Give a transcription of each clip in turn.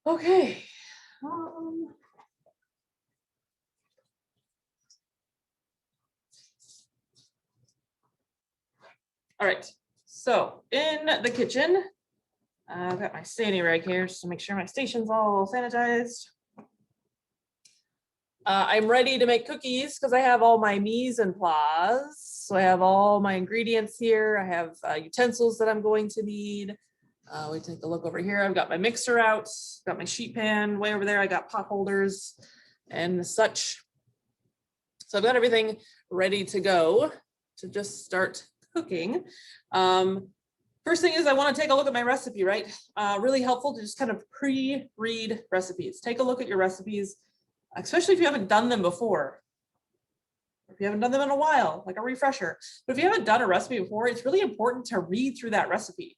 Okay. All right, so in the kitchen, I've got my standing rag here just to make sure my station's all sanitized. I'm ready to make cookies because I have all my mise en place. So I have all my ingredients here. I have utensils that I'm going to need. We take a look over here. I've got my mixer out, got my sheet pan way over there. I got pot holders and such. So I've got everything ready to go to just start cooking. First thing is I want to take a look at my recipe, right? Really helpful to just kind of pre-read recipes. Take a look at your recipes, especially if you haven't done them before. If you haven't done them in a while, like a refresher. But if you haven't done a recipe before, it's really important to read through that recipe.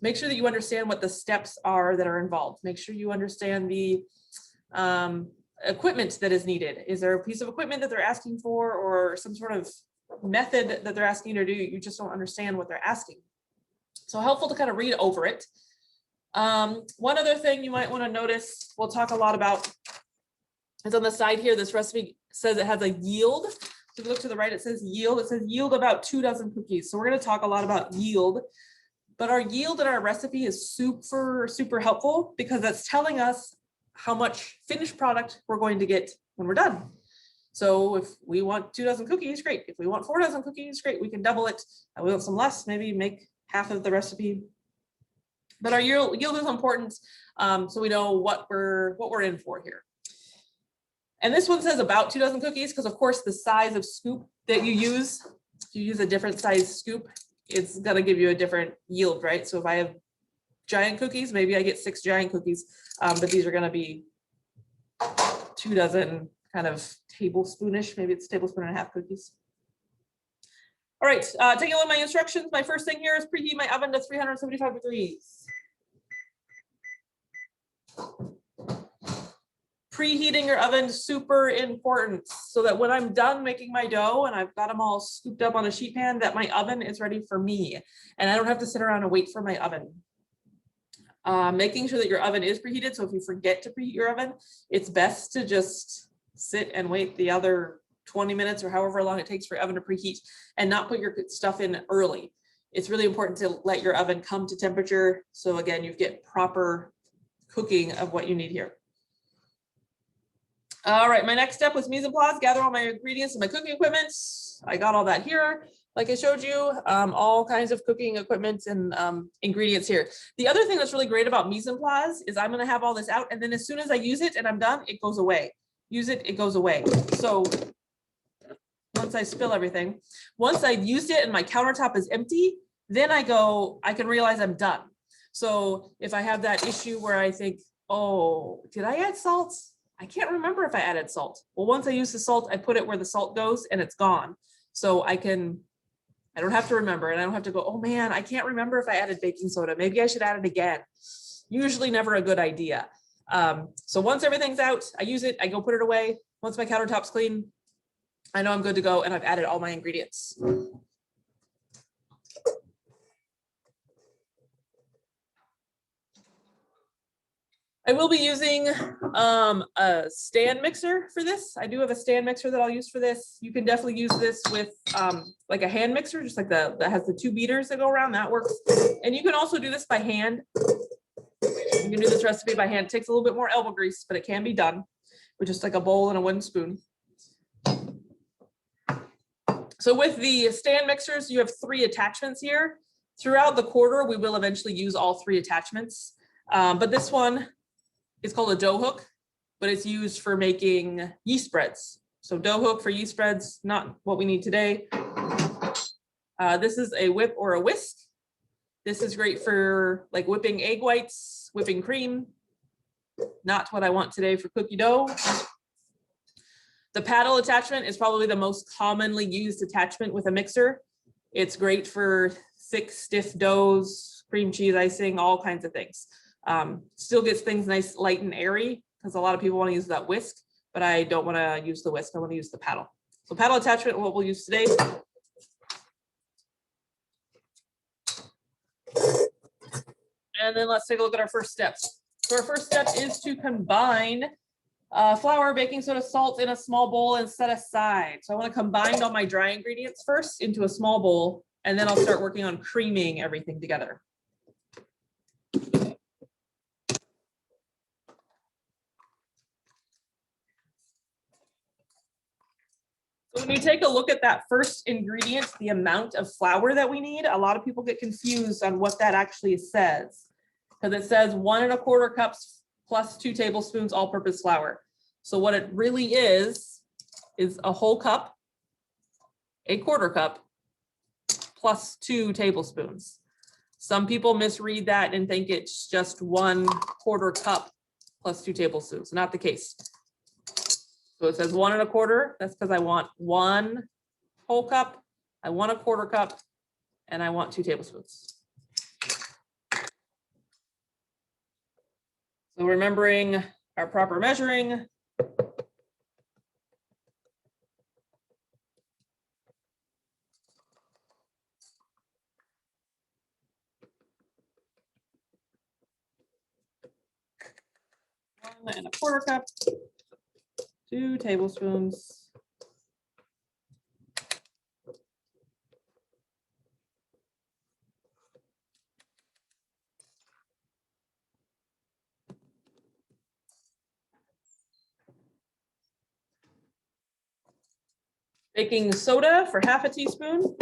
Make sure that you understand what the steps are that are involved. Make sure you understand the equipment that is needed. Is there a piece of equipment that they're asking for, or some sort of method that they're asking you to do? You just don't understand what they're asking. So helpful to kind of read over it. One other thing you might want to notice, we'll talk a lot about, is on the side here, this recipe says it has a yield. So if you look to the right, it says yield. It says yield about 2 dozen cookies. So we're going to talk a lot about yield. But our yield in our recipe is super, super helpful because that's telling us how much finished product we're going to get when we're done. So if we want 2 dozen cookies, great. If we want 4 dozen cookies, great. We can double it. If we want some less, maybe make half of the recipe. But our yield is important, so we know what we're in for here. And this one says about 2 dozen cookies because, of course, the size of scoop that you use, if you use a different size scoop, it's going to give you a different yield, right? So if I have giant cookies, maybe I get 6 giant cookies, but these are going to be 2 dozen kind of tablespoonish, maybe it's a tablespoon and a half cookies. All right, taking a look at my instructions. My first thing here is preheat my oven to 375 degrees. Preheating your oven is super important so that when I'm done making my dough and I've got them all scooped up on a sheet pan, that my oven is ready for me and I don't have to sit around and wait for my oven. Making sure that your oven is preheated. So if you forget to preheat your oven, it's best to just sit and wait the other 20 minutes or however long it takes for your oven to preheat and not put your stuff in early. It's really important to let your oven come to temperature. So again, you get proper cooking of what you need here. All right, my next step was mise en place, gather all my ingredients and my cooking equipment. I got all that here, like I showed you, all kinds of cooking equipment and ingredients here. The other thing that's really great about mise en place is I'm gonna have all this out, and then as soon as I use it and I'm done, it goes away. Use it, it goes away. So once I spill everything, once I've used it and my countertop is empty, then I can realize I'm done. So if I have that issue where I think, oh, did I add salt? I can't remember if I added salt. Well, once I use the salt, I put it where the salt goes and it's gone. So I don't have to remember, and I don't have to go, oh man, I can't remember if I added baking soda. Maybe I should add it again. Usually never a good idea. So once everything's out, I use it, I go put it away. Once my countertop's clean, I know I'm good to go and I've added all my ingredients. I will be using a stand mixer for this. I do have a stand mixer that I'll use for this. You can definitely use this with like a hand mixer, just like that has the 2 beaters that go around, that works. And you can also do this by hand. You can do this recipe by hand. It takes a little bit more elbow grease, but it can be done with just like a bowl and a wooden spoon. So with the stand mixers, you have 3 attachments here. Throughout the quarter, we will eventually use all 3 attachments. But this one, it's called a dough hook, but it's used for making yeast spreads. So dough hook for yeast spreads, not what we need today. This is a whip or a whisk. This is great for like whipping egg whites, whipping cream. Not what I want today for cookie dough. The paddle attachment is probably the most commonly used attachment with a mixer. It's great for thick, stiff doughs, cream cheese icing, all kinds of things. Still gets things nice, light and airy because a lot of people want to use that whisk, but I don't want to use the whisk. I want to use the paddle. So paddle attachment, what we'll use today. And then let's take a look at our first steps. So our first step is to combine flour, baking soda, salt in a small bowl and set aside. So I want to combine all my dry ingredients first into a small bowl, and then I'll start working on creaming everything together. So when you take a look at that first ingredient, the amount of flour that we need, a lot of people get confused on what that actually says. Because it says 1 1/4 cups plus 2 tablespoons all-purpose flour. So what it really is a whole cup, a 1/4 cup, plus 2 tablespoons. Some people misread that and think it's just 1 1/4 cup plus 2 tablespoons. Not the case. So it says 1 1/4. That's because I want 1 whole cup, I want a 1/4 cup, and I want 2 tablespoons. So remembering our proper measuring. One and a 1/4 cup, 2 tablespoons. Baking soda for 1/2 teaspoon.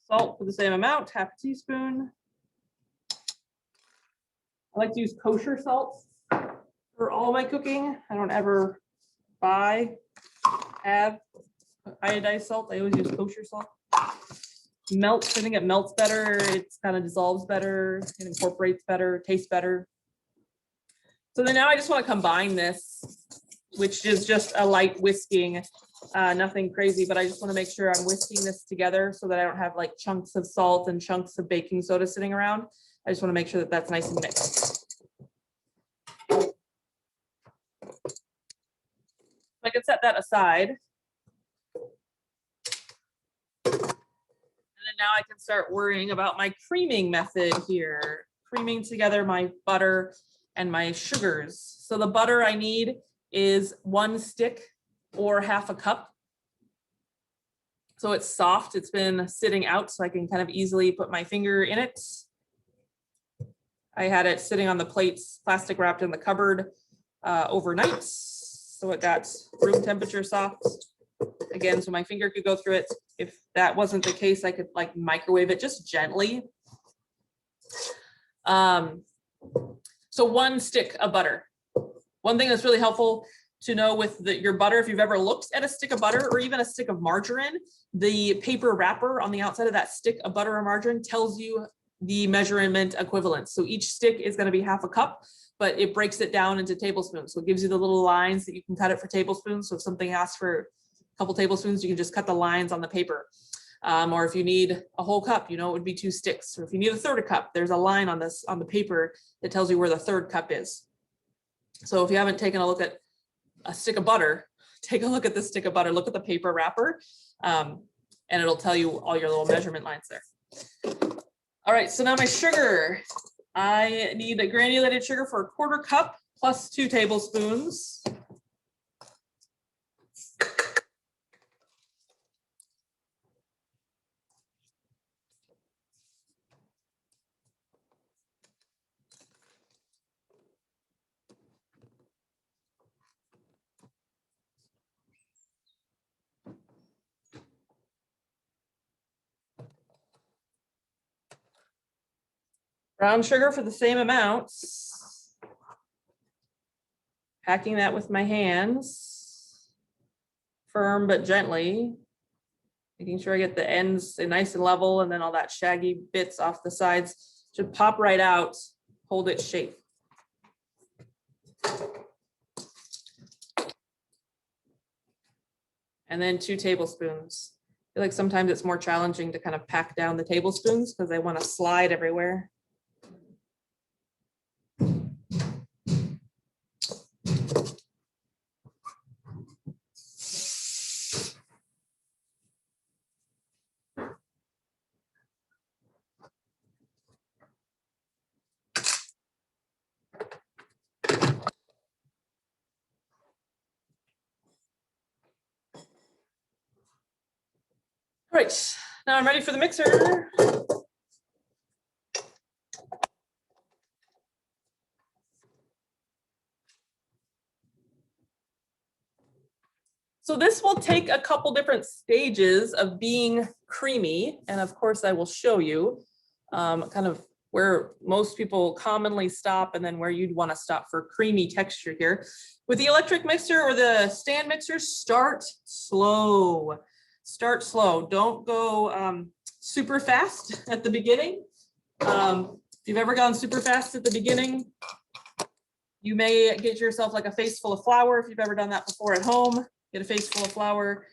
Salt for the same amount, 1/2 teaspoon. I like to use kosher salt for all my cooking. I don't ever have iodized salt. I always use kosher salt. Melts, I think it melts better. It kind of dissolves better. It incorporates better, tastes better. So then now I just want to combine this, which is just a light whisking, nothing crazy, but I just want to make sure I'm whisking this together so that I don't have like chunks of salt and chunks of baking soda sitting around. I just want to make sure that that's nice and mixed. I can set that aside. And then now I can start worrying about my creaming method here, creaming together my butter and my sugars. So the butter I need is 1 stick or 1/2 cup. So it's soft, it's been sitting out so I can kind of easily put my finger in it. I had it sitting on the plates, plastic wrapped in the cupboard overnight. So it got room temperature soft. Again, so my finger could go through it. If that wasn't the case, I could like microwave it just gently. So 1 stick of butter. One thing that's really helpful to know with your butter, if you've ever looked at a stick of butter or even a stick of margarine, the paper wrapper on the outside of that stick of butter or margarine tells you the measurement equivalence. So each stick is going to be 1/2 cup, but it breaks it down into tablespoons. So it gives you the little lines that you can cut it for tablespoons. So if something asks for a couple tablespoons, you can just cut the lines on the paper. Or if you need a whole cup, you know, it would be 2 sticks. Or if you need 1/3 cup, there's a line on the paper that tells you where the 1/3 cup is. So if you haven't taken a look at a stick of butter, take a look at the stick of butter, look at the paper wrapper, and it'll tell you all your little measurement lines there. All right, so now my sugar. I need a granulated sugar for a 1/4 cup plus 2 tablespoons. Brown sugar for the same amount. Packing that with my hands, firm but gently. Making sure I get the ends nice and level, and then all that shaggy bits off the sides should pop right out, hold its shape. And then 2 tablespoons. I feel like sometimes it's more challenging to kind of pack down the tablespoons because they want to slide everywhere. right, now I'm ready for the mixer. So this will take a couple different stages of being creamy. And of course, I will show you kind of where most people commonly stop and then where you'd want to stop for creamy texture here. With the electric mixer or the stand mixer, start slow. Start slow. Don't go super fast at the beginning. If you've ever gone super fast at the beginning, you may get yourself like a face full of flour if you've ever done that before at home. Get a face full of flour,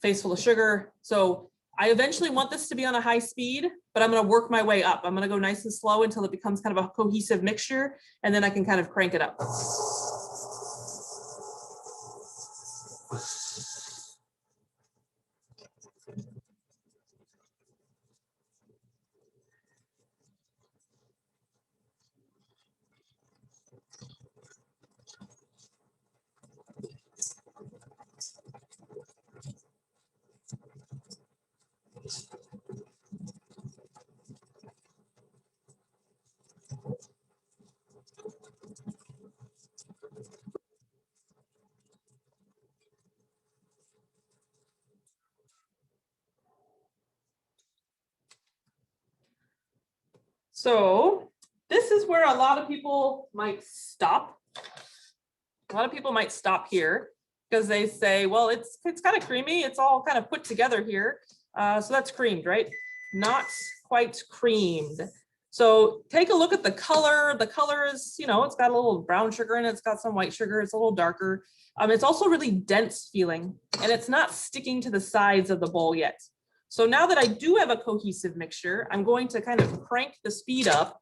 face full of sugar. So I eventually want this to be on a high speed, but I'm going to work my way up. I'm going to go nice and slow until it becomes kind of a cohesive mixture, and then I can kind of crank it up. So this is where a lot of people might stop. A lot of people might stop here because they say, well, it's kind of creamy. It's all kind of put together here. So that's creamed, right? Not quite creamed. So take a look at the color. The color is, you know, it's got a little brown sugar in it. It's got some white sugar. It's a little darker. It's also really dense feeling, and it's not sticking to the sides of the bowl yet. So now that I do have a cohesive mixture, I'm going to kind of crank the speed up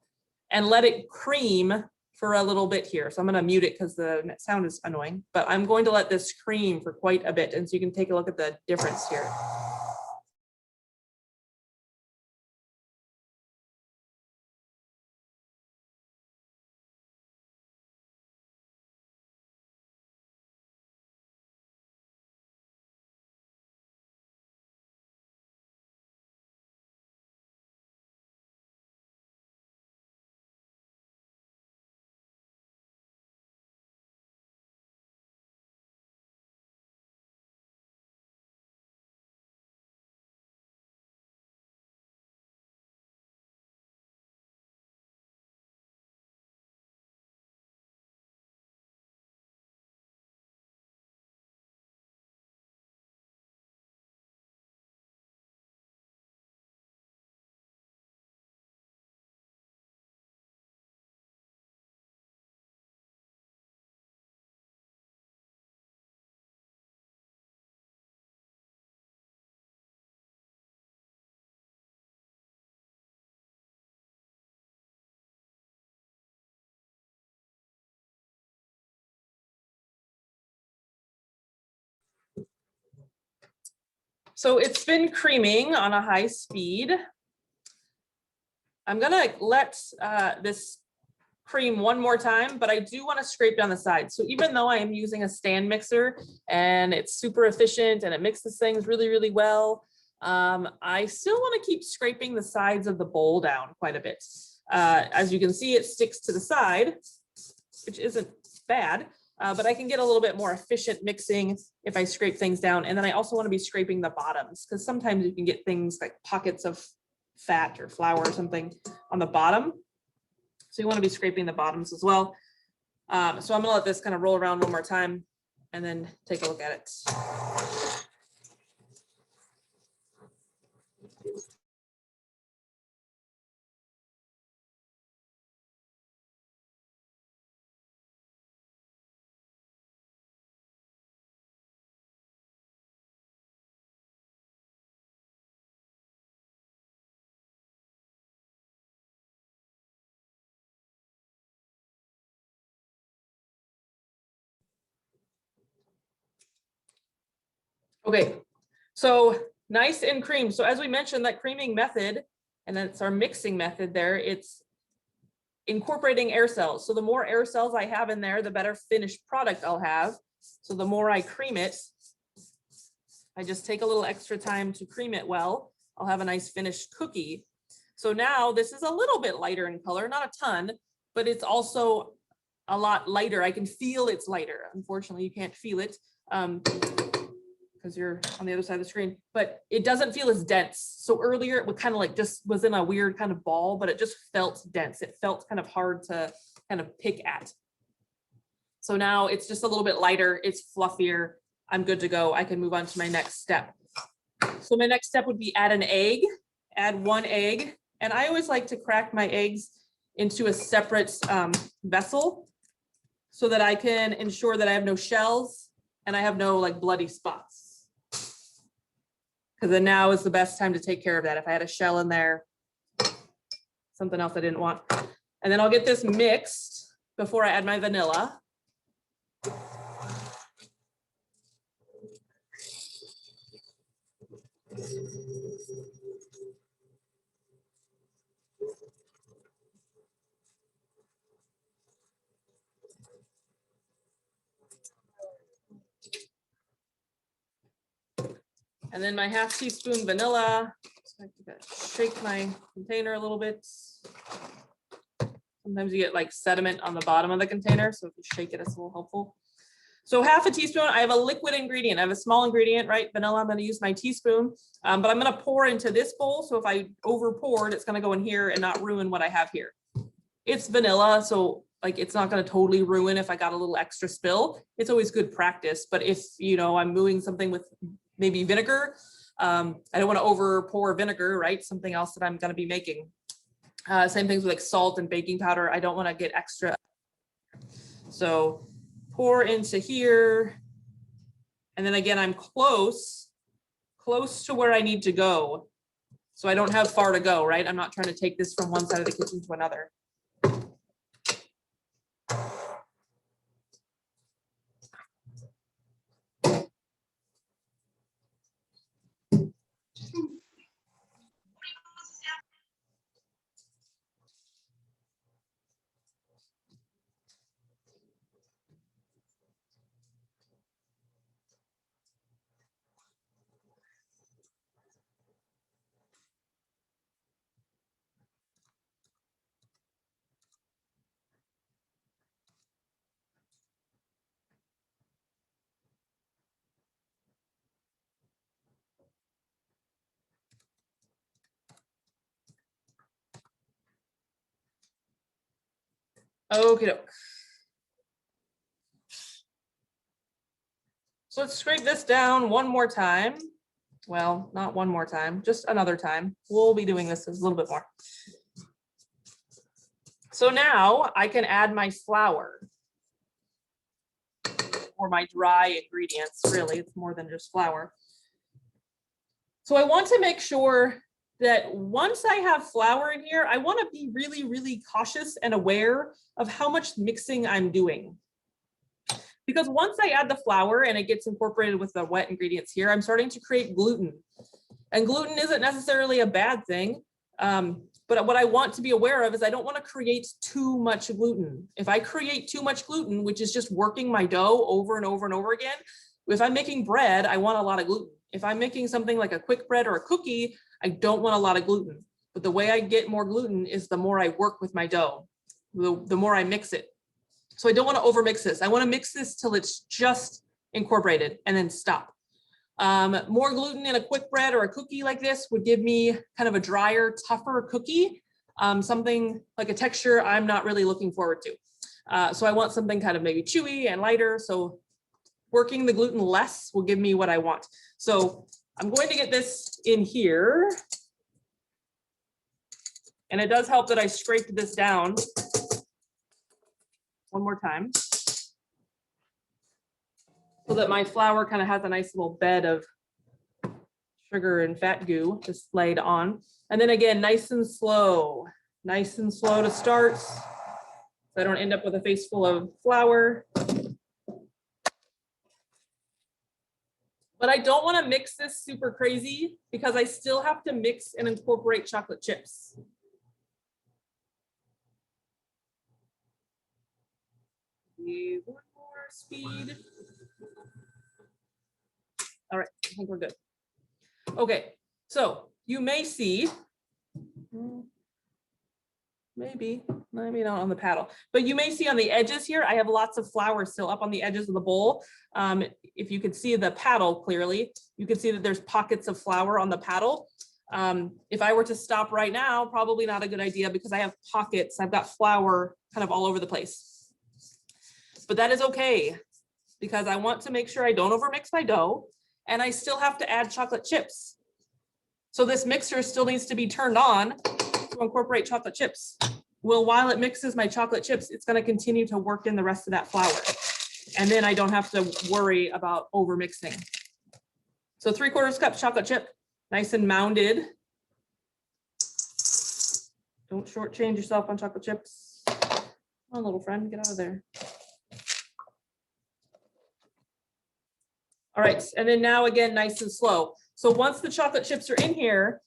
and let it cream for a little bit here. So I'm going to mute it because the sound is annoying, but I'm going to let this cream for quite a bit. And so you can take a look at the difference here. So it's been creaming on a high speed. I'm gonna let this cream one more time, but I do want to scrape down the sides. So even though I am using a stand mixer and it's super efficient and it mixes things really, really well, I still want to keep scraping the sides of the bowl down quite a bit. As you can see, it sticks to the side, which isn't bad, but I can get a little bit more efficient mixing if I scrape things down. And then I also want to be scraping the bottoms, because sometimes you can get things like pockets of fat or flour or something on the bottom. So you want to be scraping the bottoms as well. So I'm going to let this kind of roll around one more time and then take a look at it. Okay, so nice and creamed. So as we mentioned, that creaming method, and then it's our mixing method there, it's incorporating air cells. So the more air cells I have in there, the better finished product I'll have. So the more I cream it, I just take a little extra time to cream it well, I'll have a nice finished cookie. So now this is a little bit lighter in color, not a ton, but it's also a lot lighter. I can feel it's lighter. Unfortunately, you can't feel it because you're on the other side of the screen, but it doesn't feel as dense. So earlier it would kind of like just was in a weird kind of ball, but it just felt dense. It felt kind of hard to kind of pick at. So now it's just a little bit lighter. It's fluffier. I'm good to go. I can move on to my next step. So my next step would be add an egg, add 1 egg. And I always like to crack my eggs into a separate vessel so that I can ensure that I have no shells and I have no like bloody spots. Because then now is the best time to take care of that. If I had a shell in there, something else I didn't want. And then I'll get this mixed before I add my vanilla. And then my ½ teaspoon vanilla. So I have to shake my container a little bit. Sometimes you get like sediment on the bottom of the container, so if you shake it, it's a little helpful. So ½ a teaspoon, I have a liquid ingredient. I have a small ingredient, right? Vanilla, I'm gonna use my teaspoon, but I'm gonna pour into this bowl. So if I over poured, it's gonna go in here and not ruin what I have here. It's vanilla, so like it's not gonna totally ruin if I got a little extra spill. It's always good practice, but if I'm doing something with maybe vinegar, I don't wanna over pour vinegar, right? Something else that I'm gonna be making. Same things with like salt and baking powder. I don't wanna get extra. So pour into here. And then again, I'm close to where I need to go. So I don't have far to go, right? I'm not trying to take this from one side of the kitchen to another. Okay, doke. So let's scrape this down one more time. Well, not one more time, just another time. We'll be doing this a little bit more. So now I can add my flour or my dry ingredients. Really, it's more than just flour. So I want to make sure that once I have flour in here, I want to be really, really cautious and aware of how much mixing I'm doing. Because once I add the flour and it gets incorporated with the wet ingredients here, I'm starting to create gluten. And gluten isn't necessarily a bad thing. But what I want to be aware of is I don't want to create too much gluten. If I create too much gluten, which is just working my dough over and over and over again, if I'm making bread, I want a lot of gluten. If I'm making something like a quick bread or a cookie, I don't want a lot of gluten. But the way I get more gluten is the more I work with my dough, the more I mix it. So I don't want to overmix this. I want to mix this till it's just incorporated and then stop. More gluten in a quick bread or a cookie like this would give me kind of a drier, tougher cookie, something like a texture I'm not really looking forward to. So I want something kind of maybe chewy and lighter. So working the gluten less will give me what I want. So I'm going to get this in here. And it does help that I scraped this down one more time so that my flour kind of has a nice little bed of sugar and fat goo just laid on. And then again, nice and slow to start, so I don't end up with a face full of flour. But I don't want to mix this super crazy because I still have to mix and incorporate chocolate chips. One more speed. All right, I think we're good. Okay, so you may see, maybe not on the paddle, but you may see on the edges here, I have lots of flour still up on the edges of the bowl. If you can see the paddle clearly, you can see that there's pockets of flour on the paddle. If I were to stop right now, probably not a good idea because I have pockets. I've got flour kind of all over the place. But that is okay because I want to make sure I don't overmix my dough and I still have to add chocolate chips. So this mixer still needs to be turned on to incorporate chocolate chips. Well, while it mixes my chocolate chips, it's going to continue to work in the rest of that flour. And then I don't have to worry about overmixing. So 3/4 cup chocolate chip. Nice and mounded. Don't shortchange yourself on chocolate chips. Come on, little friend, get out of there. All right, and then now again, nice and slow. So once the chocolate chips are in here,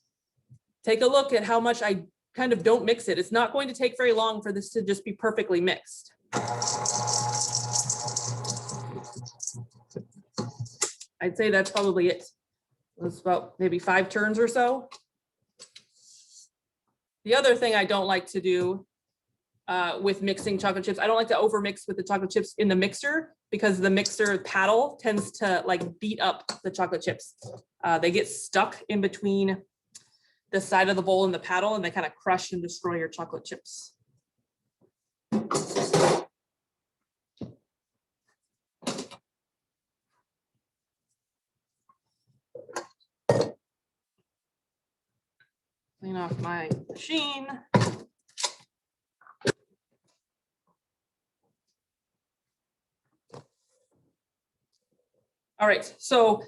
take a look at how much I kind of don't mix it. It's not going to take very long for this to just be perfectly mixed. I'd say that's probably it. It's about maybe 5 turns or so. The other thing I don't like to do with mixing chocolate chips, I don't like to overmix with the chocolate chips in the mixer because the mixer paddle tends to like beat up the chocolate chips. They get stuck in between the side of the bowl and the paddle and they kind of crush and destroy your chocolate chips. Clean off my machine. All right, so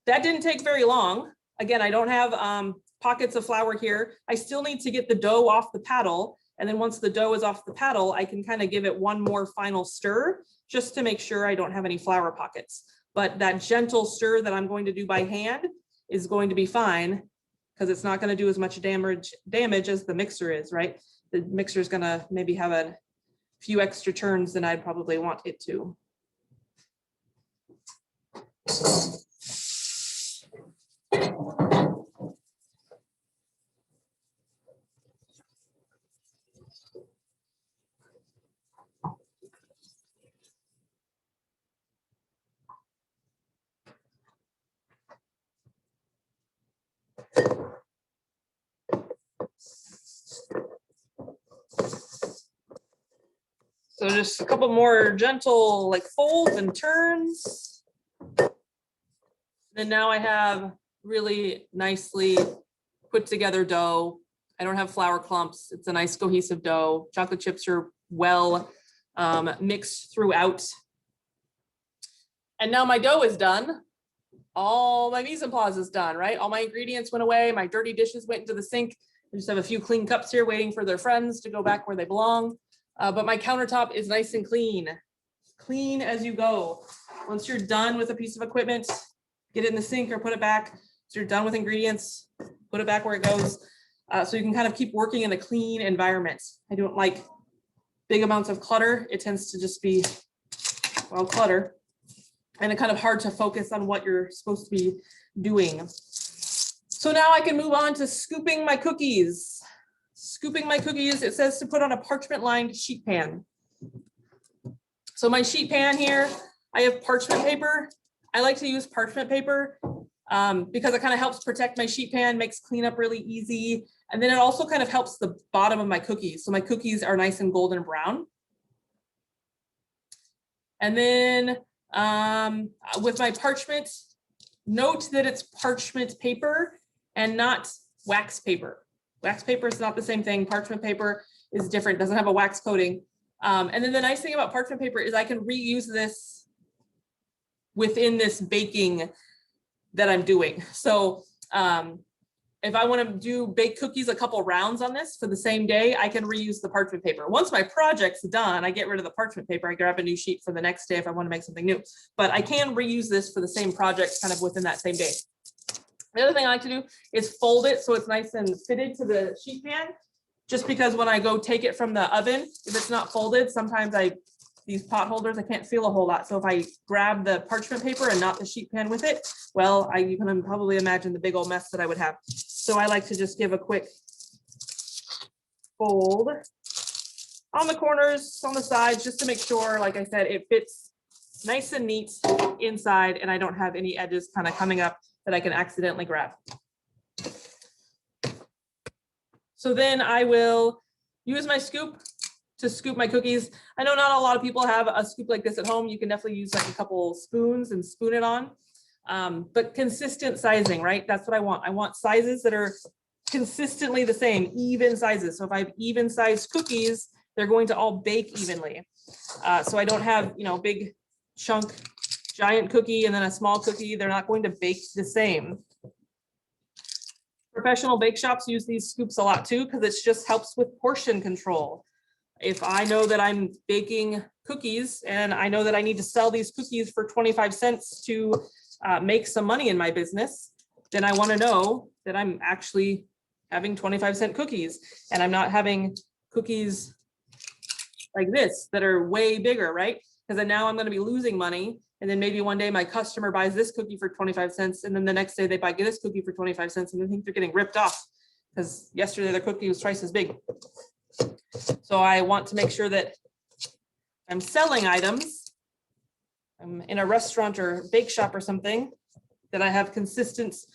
that didn't take very long. Again, I don't have pockets of flour here. I still need to get the dough off the paddle. And then once the dough is off the paddle, I can kind of give it one more final stir just to make sure I don't have any flour pockets. But that gentle stir that I'm going to do by hand is going to be fine because it's not going to do as much damage as the mixer is, right? The mixer is going to maybe have a few extra turns than I'd probably want it to. So just a couple more gentle like folds and turns. And now I have really nicely put together dough. I don't have flour clumps. It's a nice cohesive dough. Chocolate chips are well mixed throughout. And now my dough is done. All my mise en place is done, right? All my ingredients went away. My dirty dishes went into the sink. I just have a few clean cups here waiting for their friends to go back where they belong. But my countertop is nice and clean. Clean as you go. Once you're done with a piece of equipment, get it in the sink or put it back. So you're done with ingredients, put it back where it goes. So you can kind of keep working in a clean environment. I don't like big amounts of clutter. It tends to just be, well, clutter. And it's kind of hard to focus on what you're supposed to be doing. So now I can move on to scooping my cookies. Scooping my cookies, it says to put on a parchment lined sheet pan. So my sheet pan here, I have parchment paper. I like to use parchment paper because it kind of helps protect my sheet pan, makes cleanup really easy. And then it also kind of helps the bottom of my cookies. So my cookies are nice and golden brown. And then with my parchment, note that it's parchment paper and not wax paper. Wax paper is not the same thing. Parchment paper is different, doesn't have a wax coating. And then the nice thing about parchment paper is I can reuse this within this baking that I'm doing. So if I want to bake cookies a couple rounds on this for the same day, I can reuse the parchment paper. Once my project's done, I get rid of the parchment paper. I grab a new sheet for the next day if I want to make something new. But I can reuse this for the same project kind of within that same day. The other thing I like to do is fold it so it's nice and fitted to the sheet pan, just because when I go take it from the oven, if it's not folded, sometimes I these pot holders, I can't seal a whole lot. So if I grab the parchment paper and not the sheet pan with it, well, you can probably imagine the big old mess that I would have. So I like to just give a quick fold on the corners, on the sides, just to make sure, like I said, it fits nice and neat inside and I don't have any edges kind of coming up that I can accidentally grab. So then I will use my scoop to scoop my cookies. I know not a lot of people have a scoop like this at home. You can definitely use like a couple spoons and spoon it on, but consistent sizing, right? That's what I want. I want sizes that are consistently the same, even sizes. So if I have even sized cookies, they're going to all bake evenly. So I don't have, you know, big chunk, giant cookie and then a small cookie. They're not going to bake the same. Professional bake shops use these scoops a lot too, because it just helps with portion control. If I know that I'm baking cookies and I know that I need to sell these cookies for 25 cents to make some money in my business, then I want to know that I'm actually having 25-cent cookies and I'm not having cookies like this that are way bigger, right? Because then now I'm going to be losing money. And then maybe one day my customer buys this cookie for 25 cents. And then the next day they buy this cookie for 25 cents and they think they're getting ripped off because yesterday their cookie was twice as big. So I want to make sure that I'm selling items. I'm in a restaurant or bake shop or something, that I have consistency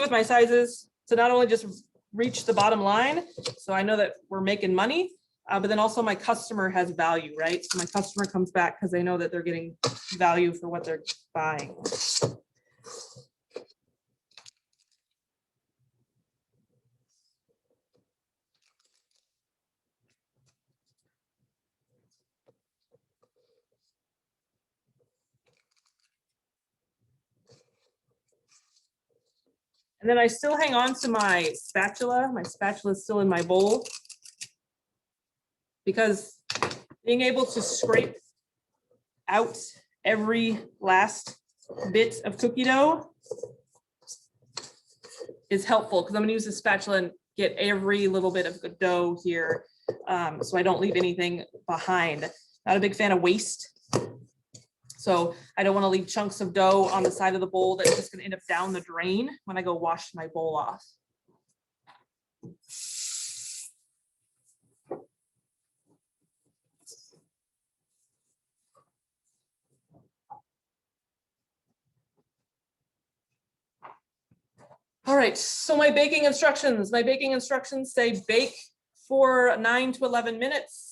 with my sizes to not only just reach the bottom line, so I know that we're making money, but then also my customer has value, right? So my customer comes back because they know that they're getting value for what they're buying. And then I still hang on to my spatula. My spatula is still in my bowl, because being able to scrape out every last bit of cookie dough is helpful, because I'm gonna use the spatula and get every little bit of good dough here, so I don't leave anything behind. Not a big fan of waste. So I don't want to leave chunks of dough on the side of the bowl that's just going to end up down the drain when I go wash my bowl off. All right, so my baking instructions. My baking instructions say bake for 9 to 11 minutes.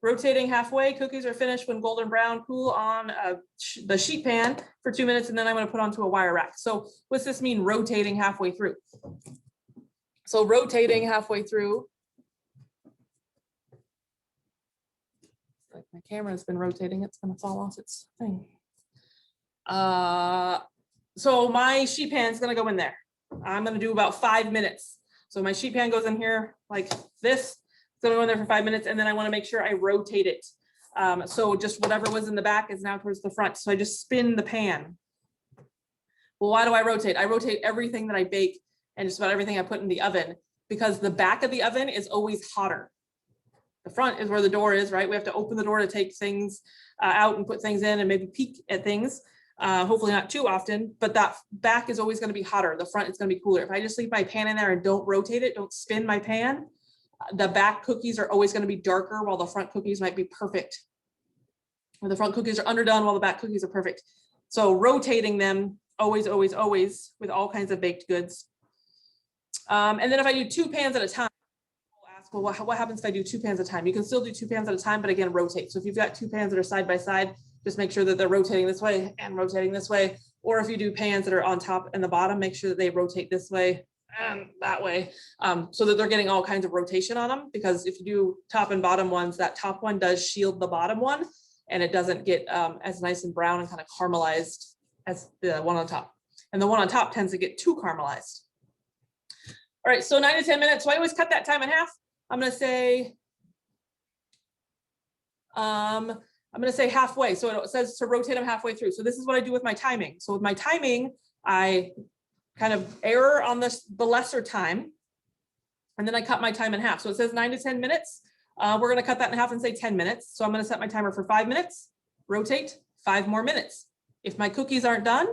Rotating halfway, cookies are finished when golden brown, cool on the sheet pan for 2 minutes, and then I'm going to put onto a wire rack. So what's this mean, rotating halfway through? So rotating halfway through, like my camera has been rotating, it's going to fall off its thing. So my sheet pan is going to go in there. I'm going to do about 5 minutes. So my sheet pan goes in here like this. It's going to go in there for 5 minutes, and then I want to make sure I rotate it. So just whatever was in the back is now towards the front. So I just spin the pan. Well, why do I rotate? I rotate everything that I bake and just about everything I put in the oven, because the back of the oven is always hotter. The front is where the door is, right? We have to open the door to take things out and put things in and maybe peek at things. Hopefully not too often, but that back is always going to be hotter. The front is going to be cooler. If I just leave my pan in there and don't rotate it, don't spin my pan, the back cookies are always going to be darker while the front cookies might be perfect. Or the front cookies are underdone while the back cookies are perfect. So rotating them always, always, always with all kinds of baked goods. And then if I do 2 pans at a time, we'll ask, well, what happens if I do 2 pans at a time? You can still do 2 pans at a time, but again, rotate. So if you've got 2 pans that are side by side, just make sure that they're rotating this way and rotating this way. Or if you do pans that are on top and the bottom, make sure that they rotate this way and that way, so that they're getting all kinds of rotation on them. Because if you do top and bottom ones, that top one does shield the bottom one, and it doesn't get as nice and brown and kind of caramelized as the one on top. And the one on top tends to get too caramelized. All right, so 9 to 10 minutes. So I always cut that time in half. I'm going to say halfway. So it says to rotate them halfway through. So this is what I do with my timing. So with my timing, I kind of error on the lesser time, and then I cut my time in half. So it says 9 to 10 minutes. We're gonna cut that in half and say 10 minutes. So I'm gonna set my timer for 5 minutes, rotate 5 more minutes. If my cookies aren't done,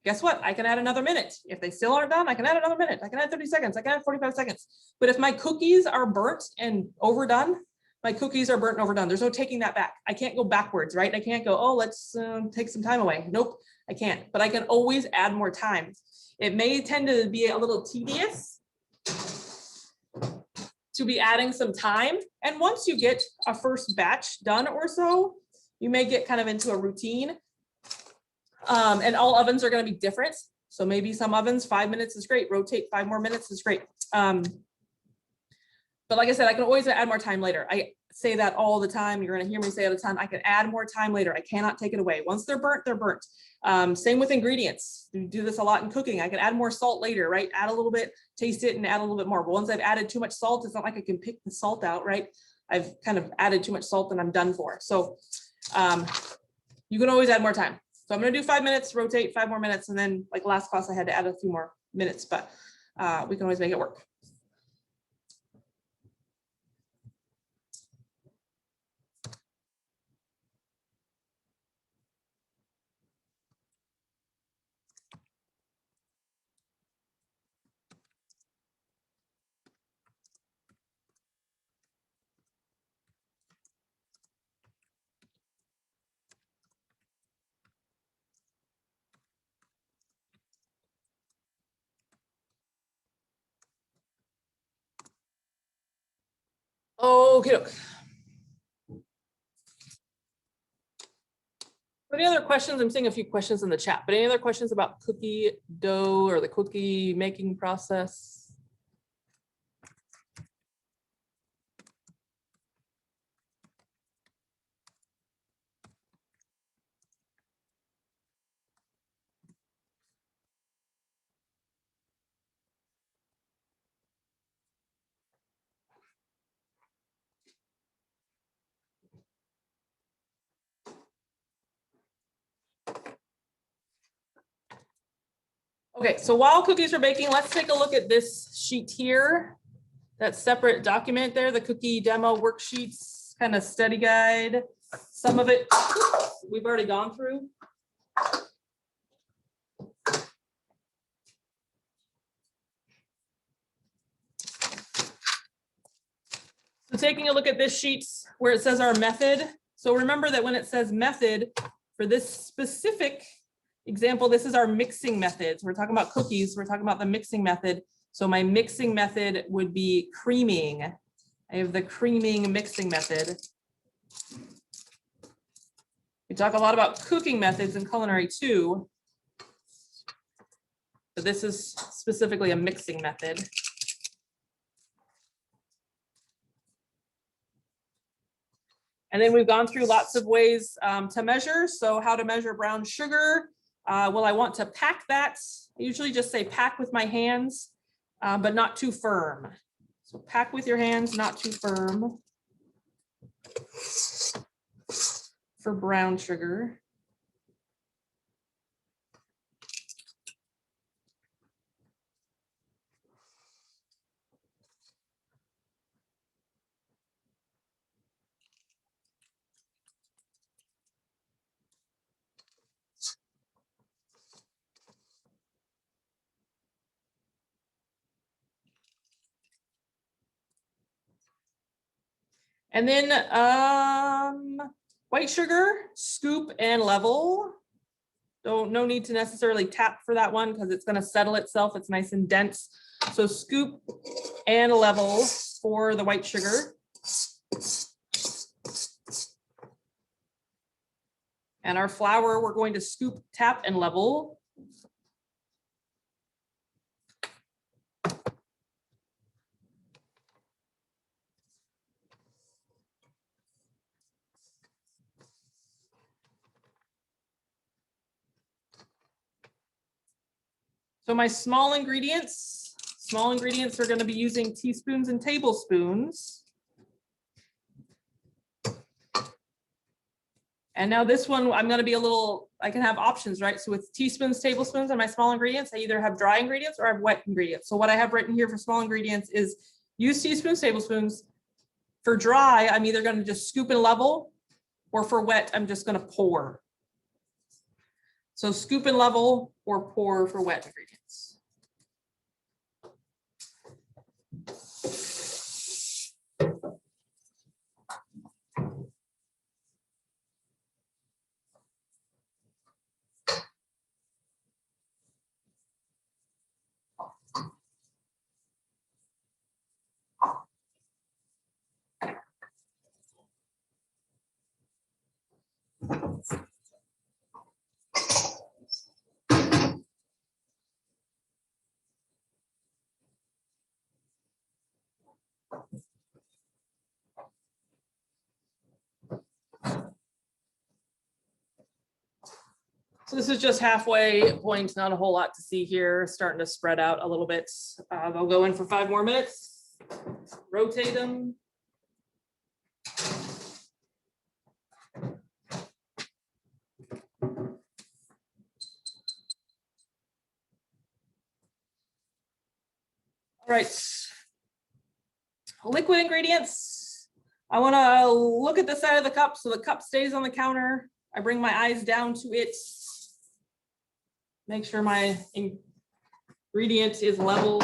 guess what? I can add another minute. If they still aren't done, I can add another minute. I can add 30 seconds. I can add 45 seconds. But if my cookies are burnt and overdone, my cookies are burnt and overdone. There's no taking that back. I can't go backwards, right? I can't go, oh, let's take some time away. Nope, I can't. But I can always add more time. It may tend to be a little tedious to be adding some time. And once you get a first batch done or so, you may get kind of into a routine. And all ovens are going to be different. So maybe some ovens, 5 minutes is great. Rotate 5 more minutes is great. But like I said, I can always add more time later. I say that all the time. You're going to hear me say it all the time. I can add more time later. I cannot take it away. Once they're burnt, they're burnt. Same with ingredients. We do this a lot in cooking. I can add more salt later, right? Add a little bit, taste it, and add a little bit more. But once I've added too much salt, it's not like I can pick the salt out, right? I've kind of added too much salt and I'm done for. So you can always add more time. So I'm going to do 5 minutes, rotate 5 more minutes, and then like last class, I had to add a few more minutes, but we can always make it work. Okay. Any other questions? I'm seeing a few questions in the chat, but any other questions about cookie dough or the cookie making process? Okay, so while cookies are baking, let's take a look at this sheet here. That separate document there, the cookie demo worksheets, kind of study guide. Some of it we've already gone through. So taking a look at this sheet where it says our method. So remember that when it says method for this specific example, this is our mixing methods. We're talking about cookies. We're talking about the mixing method. So my mixing method would be creaming. I have the creaming mixing method. We talk a lot about cooking methods in culinary too, but this is specifically a mixing method. And then we've gone through lots of ways to measure. So how to measure brown sugar. Well, I want to pack that. I usually just say pack with my hands, but not too firm. So pack with your hands, not too firm for brown sugar. And then white sugar, scoop and level. No need to necessarily tap for that one because it's going to settle itself. It's nice and dense. So scoop and level for the white sugar. And our flour, we're going to scoop, tap, and level. So my small ingredients are going to be using teaspoons and tablespoons. And now this one, I'm going to be I can have options, right? So with teaspoons, tablespoons, and my small ingredients, I either have dry ingredients or I have wet ingredients. So what I have written here for small ingredients is use teaspoons, tablespoons. For dry, I'm either going to just scoop and level, or for wet, I'm just going to pour. So scoop and level or pour for wet ingredients. So this is just halfway point, not a whole lot to see here, starting to spread out a little bit. They'll go in for 5 more minutes, rotate them. All right, liquid ingredients. I want to look at the side of the cup so the cup stays on the counter. I bring my eyes down to it. Make sure my ingredient is level.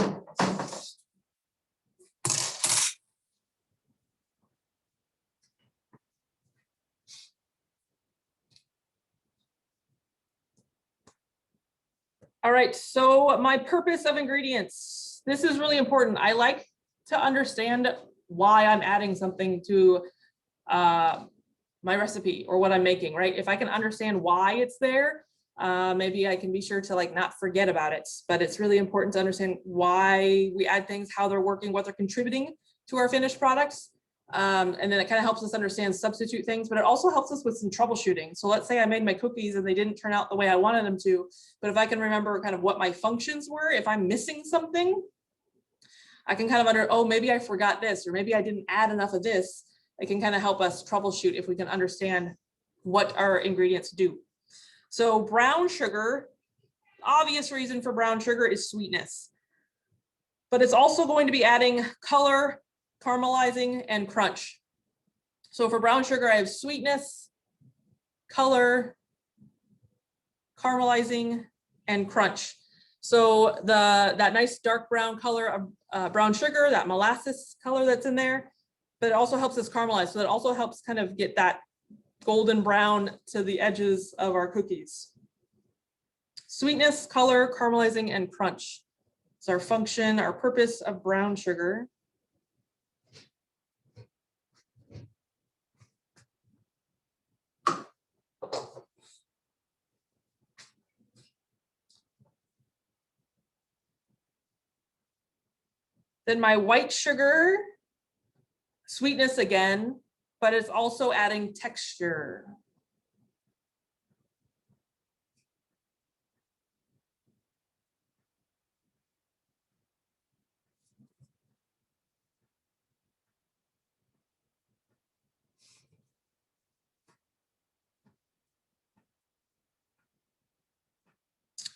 All right, so my purpose of ingredients. This is really important. I like to understand why I'm adding something to my recipe or what I'm making, right? If I can understand why it's there, maybe I can be sure to like not forget about it, but it's really important to understand why we add things, how they're working, what they're contributing to our finished products. And then it kind of helps us understand substitute things, but it also helps us with some troubleshooting. So let's say I made my cookies and they didn't turn out the way I wanted them to, but if I can remember kind of what my functions were, if I'm missing something, I can kind of oh, maybe I forgot this, or maybe I didn't add enough of this. It can kind of help us troubleshoot if we can understand what our ingredients do. So brown sugar, obvious reason for brown sugar is sweetness, but it's also going to be adding color, caramelizing, and crunch. So for brown sugar, I have sweetness, color, caramelizing, and crunch. So that nice dark brown color of brown sugar, that molasses color that's in there, but it also helps us caramelize. So it also helps kind of get that golden brown to the edges of our cookies. Sweetness, color, caramelizing, and crunch. It's our function, our purpose of brown sugar. Then my white sugar, sweetness again, but it's also adding texture.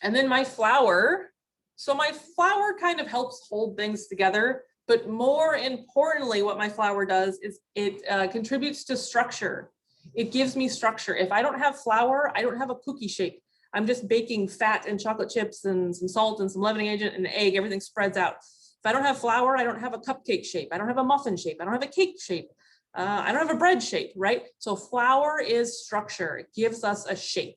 And then my flour. So my flour kind of helps hold things together, but more importantly, what my flour does is it contributes to structure. It gives me structure. If I don't have flour, I don't have a cookie shape. I'm just baking fat and chocolate chips and some salt and some leavening agent and an egg, everything spreads out. If I don't have flour, I don't have a cupcake shape. I don't have a muffin shape. I don't have a cake shape. I don't have a bread shape, right? So flour is structure. It gives us a shape.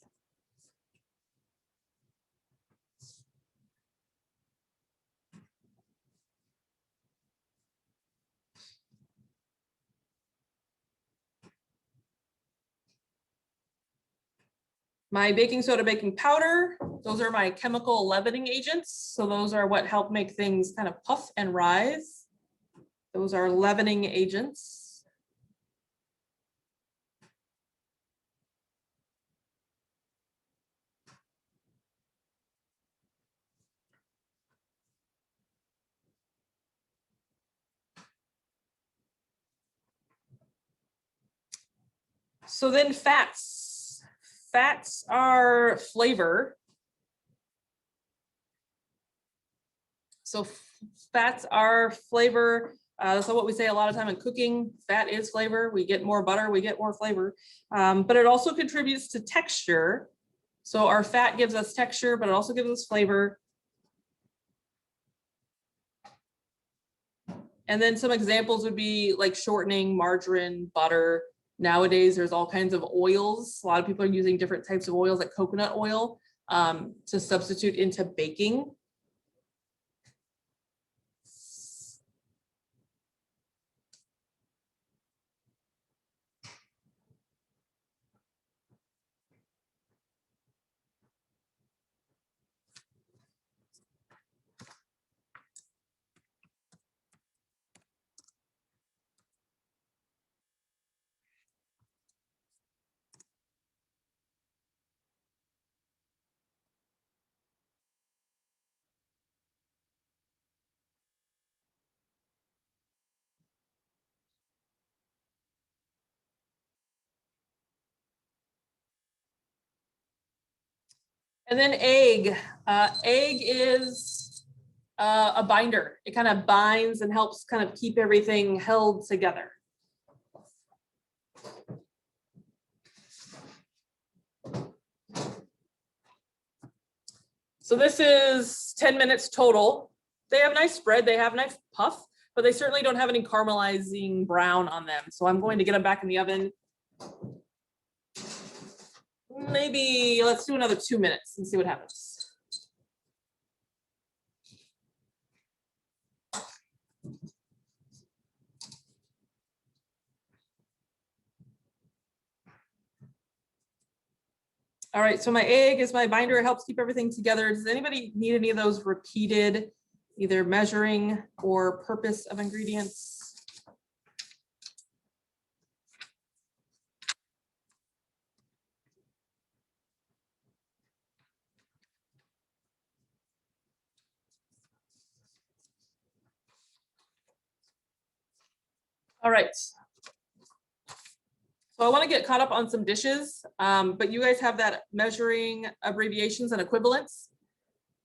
My baking soda, baking powder, those are my chemical leavening agents. So those are what help make things kind of puff and rise. Those are leavening agents. So then fats. Fats are flavor. So fats are flavor. So what we say a lot of time in cooking, fat is flavor. We get more butter, we get more flavor, but it also contributes to texture. So our fat gives us texture, but it also gives us flavor. And then some examples would be like shortening, margarine, butter. Nowadays, there's all kinds of oils. A lot of people are using different types of oils like coconut oil to substitute into baking. And then egg. Egg is a binder. It kind of binds and helps kind of keep everything held together. So this is 10 minutes total. They have nice spread, they have nice puff, but they certainly don't have any caramelizing brown on them. So I'm going to get them back in the oven. Maybe let's do another 2 minutes and see what happens. All right, so my egg is my binder. It helps keep everything together. Does anybody need any of those repeated, either measuring or purpose of ingredients? All right. So I want to get caught up on some dishes, but you guys have that measuring abbreviations and equivalents.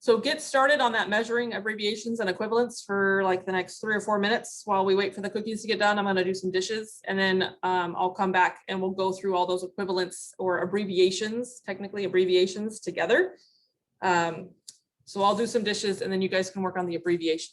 So get started on that measuring abbreviations and equivalents for like the next 3 or 4 minutes while we wait for the cookies to get done. I'm going to do some dishes and then I'll come back and we'll go through all those equivalents or abbreviations, technically abbreviations together. So I'll do some dishes and then you guys can work on the abbreviations.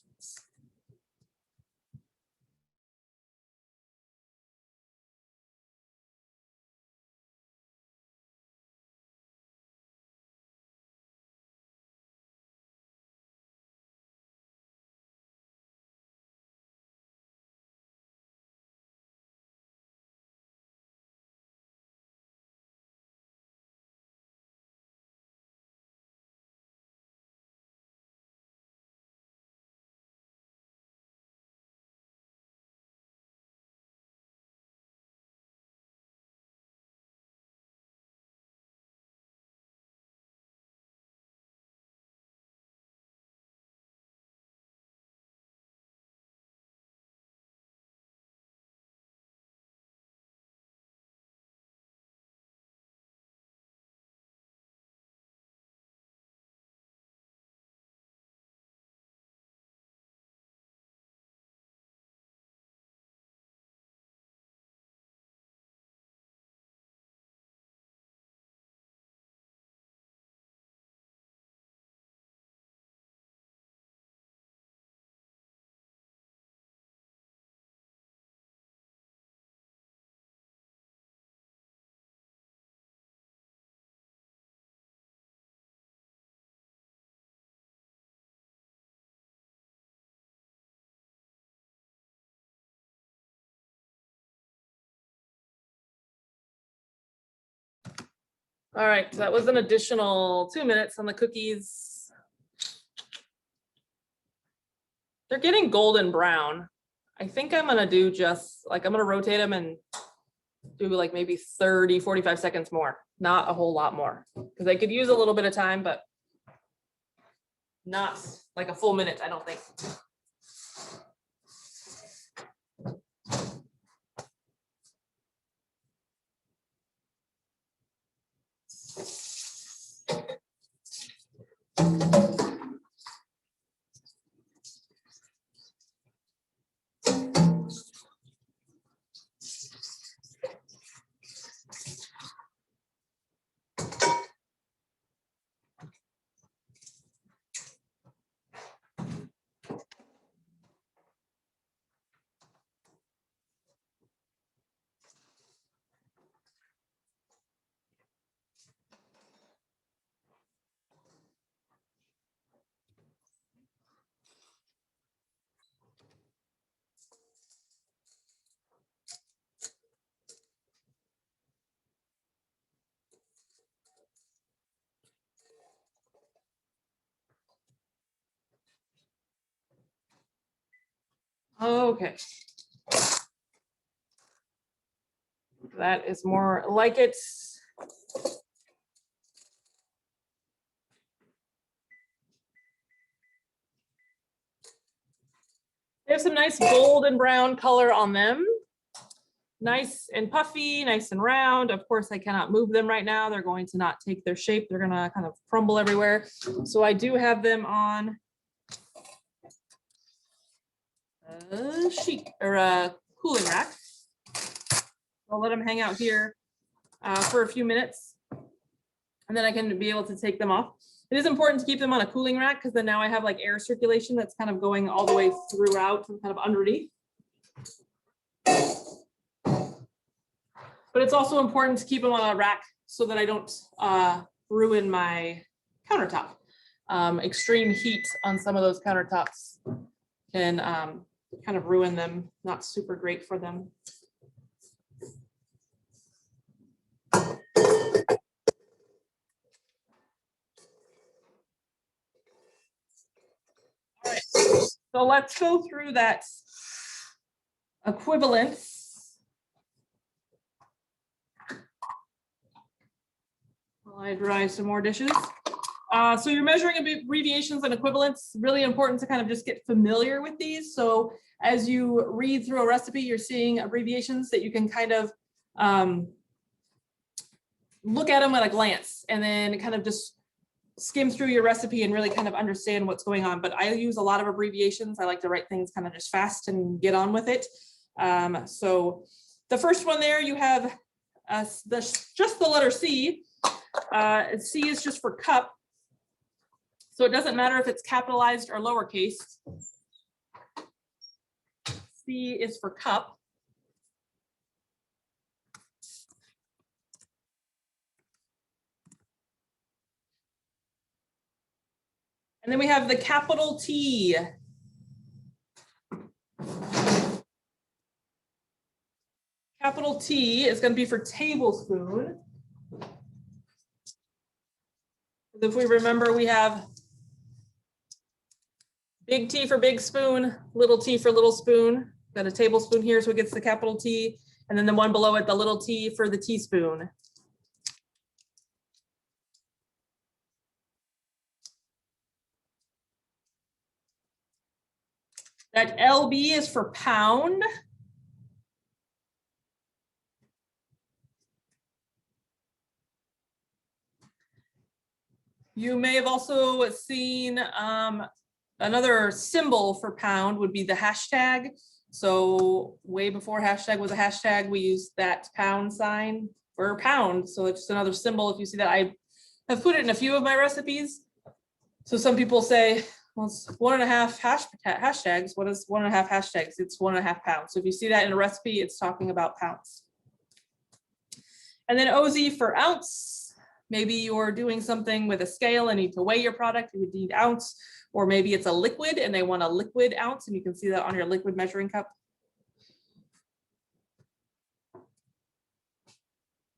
All right, so that was an additional 2 minutes on the cookies. They're getting golden brown. I think I'm gonna do just like, I'm gonna rotate them and do like maybe 30, 45 seconds more, not a whole lot more. Because I could use a little bit of time, but not like a full minute, I don't think. Okay. That is more like it. They have some nice gold and brown color on them. Nice and puffy, nice and round. Of course, I cannot move them right now. They're going to not take their shape. They're gonna kind of crumble everywhere. So I do have them on a sheet or a cooling rack. I'll let them hang out here for a few minutes, and then I can be able to take them off. It is important to keep them on a cooling rack because then now I have like air circulation that's kind of going all the way throughout and kind of underneath. But it's also important to keep them on a rack so that I don't ruin my countertop. Extreme heat on some of those countertops can kind of ruin them, not super great for them. All right, so let's go through that equivalence. I dry some more dishes. So you're measuring abbreviations and equivalents. Really important to kind of just get familiar with these. So as you read through a recipe, you're seeing abbreviations that you can kind of look at them at a glance and then kind of just skim through your recipe and really kind of understand what's going on. But I use a lot of abbreviations. I like to write things kind of just fast and get on with it. So the first one there, you have just the letter C. C is just for cup. So it doesn't matter if it's capitalized or lowercase. C is for cup. And then we have the capital T. Capital T is going to be for tablespoon. If we remember, we have big T for big spoon, little t for little spoon. Got a tablespoon here, so it gets the capital T. And then the one below it, the little t for the teaspoon. That LB is for pound. You may have also seen another symbol for pound would be the hashtag. So way before hashtag was a hashtag, we used that pound sign for pound. So it's just another symbol. If you see that, I have put it in a few of my recipes. So some people say, well, it's 1.5 hashtags. What is 1.5 hashtags? It's 1.5 pounds. So if you see that in a recipe, it's talking about pounds. And then OZ for ounce. Maybe you're doing something with a scale and need to weigh your product, you would need ounce, or maybe it's a liquid and they want a liquid ounce, and you can see that on your liquid measuring cup.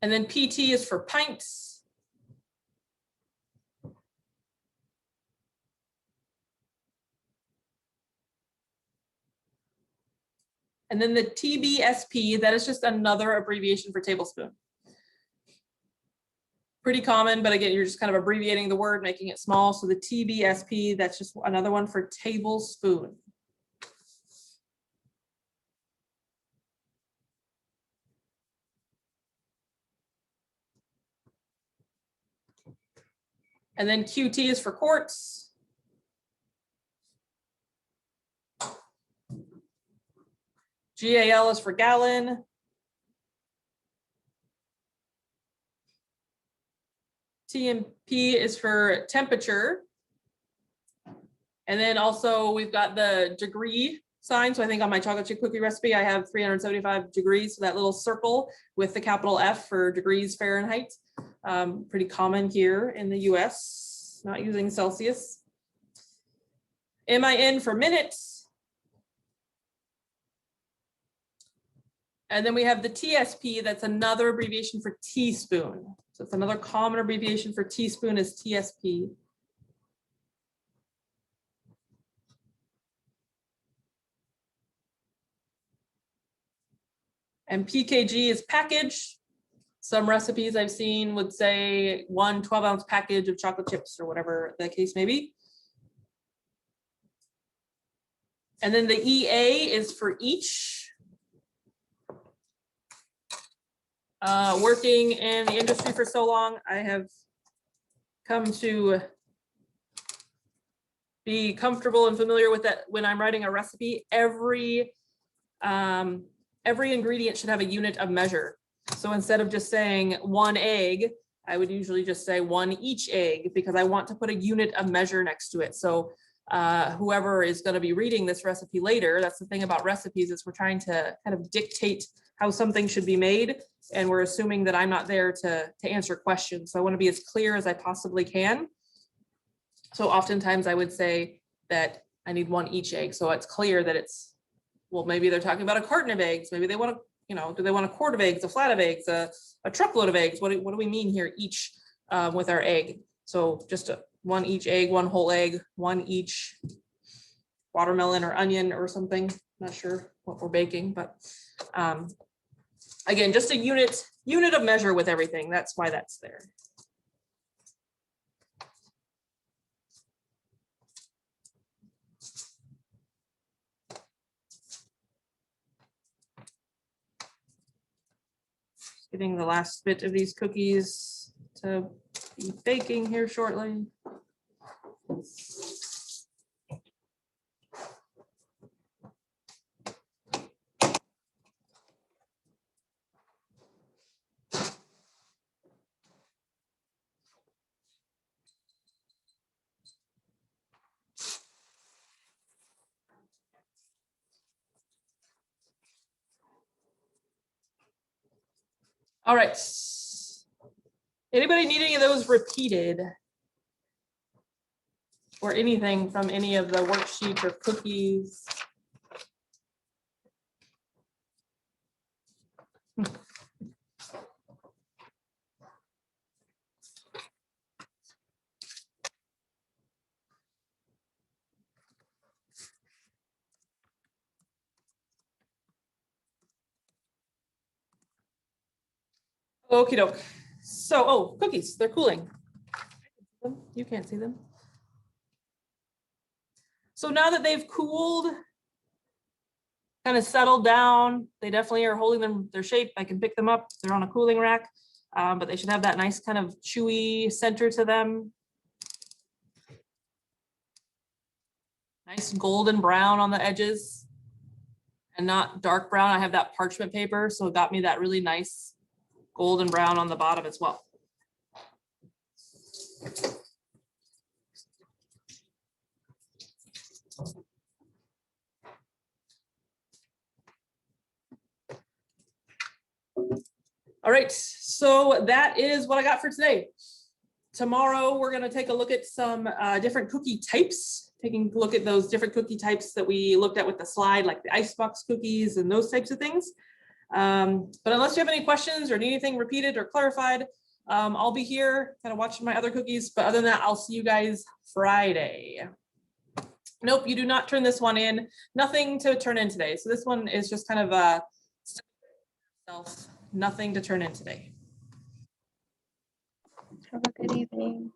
And then PT is for pints. And then the TBSP, that is just another abbreviation for tablespoon. Pretty common, but again, you're just kind of abbreviating the word, making it small. So the TBSP, that's just another one for tablespoon. And then QT is for quarts. GAL is for gallon. TMP is for temperature. And then also we've got the degree sign. So I think on my chocolate chip cookie recipe, I have 375 degrees. So that little circle with the capital F for degrees Fahrenheit. Pretty common here in the US, not using Celsius. MIN for minutes. And then we have the TSP, that's another abbreviation for teaspoon. So it's another common abbreviation for teaspoon is TSP. And PKG is package. Some recipes I've seen would say 1 12-ounce package of chocolate chips or whatever the case may be. And then the EA is for each. Working in the industry for so long, I have come to be comfortable and familiar with that. When I'm writing a recipe, every ingredient should have a unit of measure. So instead of just saying 1 egg, I would usually just say 1 each egg, because I want to put a unit of measure next to it. So whoever is going to be reading this recipe later, that's the thing about recipes, is we're trying to kind of dictate how something should be made, and we're assuming that I'm not there to answer questions. So I want to be as clear as I possibly can. So oftentimes I would say that I need 1 each egg, so it's clear that it's, well, maybe they're talking about a carton of eggs, maybe they want to, you know, do they want a quart of eggs, a flat of eggs, a truckload of eggs? What do we mean here, each, with our egg? So just 1 each egg, 1 whole egg, 1 each watermelon or onion or something. Not sure what we're baking, but again, just a unit of measure with everything. That's why that's there. Getting the last bit of these cookies to be baking here shortly. All right. Anybody need any of those repeated? Or anything from any of the worksheets or cookies? Okie doke. So, oh, cookies, they're cooling. You can't see them. So now that they've cooled, kind of settled down, they definitely are holding their shape. I can pick them up. They're on a cooling rack, but they should have that nice kind of chewy center to them. Nice golden brown on the edges and not dark brown. I have that parchment paper, so it got me that really nice golden brown on the bottom as well. All right, so that is what I got for today. Tomorrow, we're going to take a look at some different cookie types, taking a look at those different cookie types that we looked at with the slide, like the icebox cookies and those types of things. But unless you have any questions or need anything repeated or clarified, I'll be here kind of watching my other cookies. But other than that, I'll see you guys Friday. Nope, you do not turn this one in. Nothing to turn in today. So this one is just kind of a nothing to turn in today. Have a good evening.